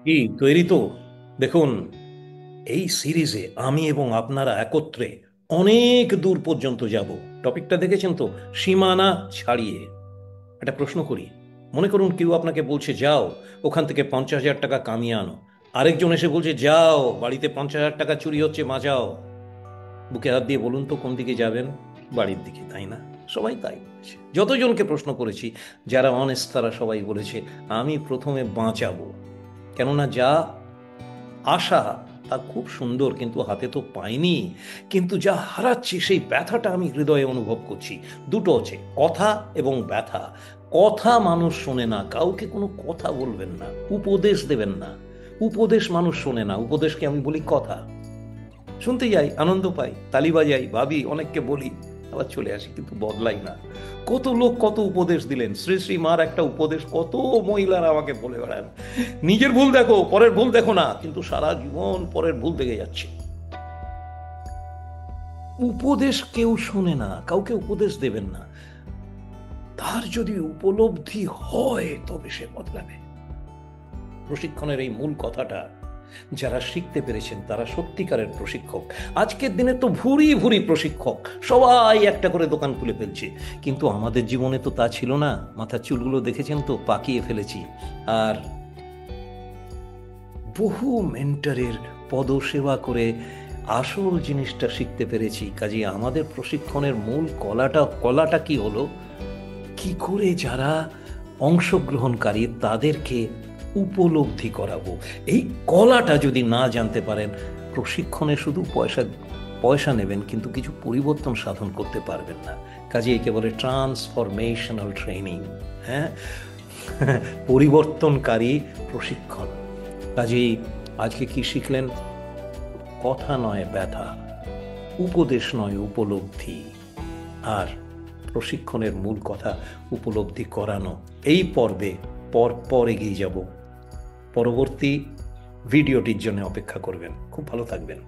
কি তৈরি তো? দেখুন, এই সিরিজে আমি এবং আপনারা একত্রে অনেক দূর পর্যন্ত যাব। টপিকটা দেখেছেন তো? সীমানা ছাড়িয়ে। একটা প্রশ্ন করি। মনে করুন কেউ আপনাকে বলছে যাও, ওখান থেকে 50,000 টাকা কামিয়ে আনো। আরেকজন এসে বলছে যাও, বাড়িতে 50,000 টাকা চুরি হচ্ছে, বাঁচাও। বুকে হাত দিয়ে বলুন তো কোন দিকে যাবেন? বাড়ির দিকে, তাই না? সবাই তাই বলেছে। যতজনকে প্রশ্ন করেছি, যারা অনেস্ট তারা সবাই বলেছে আমি প্রথমে বাঁচাবো। কেননা যা আশা তা খুব সুন্দর, কিন্তু হাতে তো পাইনি। কিন্তু যা হারাচ্ছি সেই ব্যথাটা আমি হৃদয়ে অনুভব করছি। দুটো আছে, কথা এবং ব্যথা। কথা মানুষ শোনে না, কাউকে কোনো কথা বলবেন না, উপদেশ দেবেন না। উপদেশ মানুষ শোনে না, উপদেশকে আমি বলি কথা। শুনতে যাই, আনন্দ পাই, তালি বাজাই, ভাবি, অনেককে বলি, আবার চলে আসি, কিন্তু বদলাই না। কত লোক কত উপদেশ দিলেন, শ্রী শ্রী মার একটা উপদেশ কত মহিলারা আমাকে বলে বেড়ান, নিজের ভুল দেখো, পরের ভুল দেখো না, কিন্তু সারা জীবন পরের ভুল দেখে যাচ্ছে। উপদেশ কেউ শোনে না, কাউকে উপদেশ দেবেন না। তার যদি উপলব্ধি হয় তবে সে বদলাবে। প্রশিক্ষণের এই মূল কথাটা যারা শিখতে পেরেছেন তারা সত্যিকারের প্রশিক্ষক। আজকের দিনে তো ভুরি ভুরি প্রশিক্ষক, সবাই একটা করে দোকান খুলে ফেলছে। কিন্তু আমাদের জীবনে তো তা ছিল না। মাথার চুলগুলো দেখেছেন তো, পাকিয়ে ফেলেছি। আর বহু মেন্টরের পদসেবা করে আসল জিনিসটা শিখতে পেরেছি। কাজে আমাদের প্রশিক্ষণের মূল কলাটা কি হলো? কি করে যারা অংশগ্রহণকারী তাদেরকে উপলব্ধি করাবো। এই কলাটা যদি না জানতে পারেন, প্রশিক্ষণে শুধু পয়সা পয়সা নেবেন কিন্তু কিছু পরিবর্তন সাধন করতে পারবেন না। কাজে একে বলে ট্রান্সফরমেশনাল ট্রেনিং। হ্যাঁ, পরিবর্তনকারী প্রশিক্ষণ। কাজেই আজকে কি শিখলেন? কথা নয় ব্যথা, উপদেশ নয় উপলব্ধি। আর প্রশিক্ষণের মূল কথা উপলব্ধি করানো। এই পর্বে পর এগিয়ে যাব। পরবর্তী ভিডিওটির জন্য অপেক্ষা করবেন। খুব ভালো থাকবেন।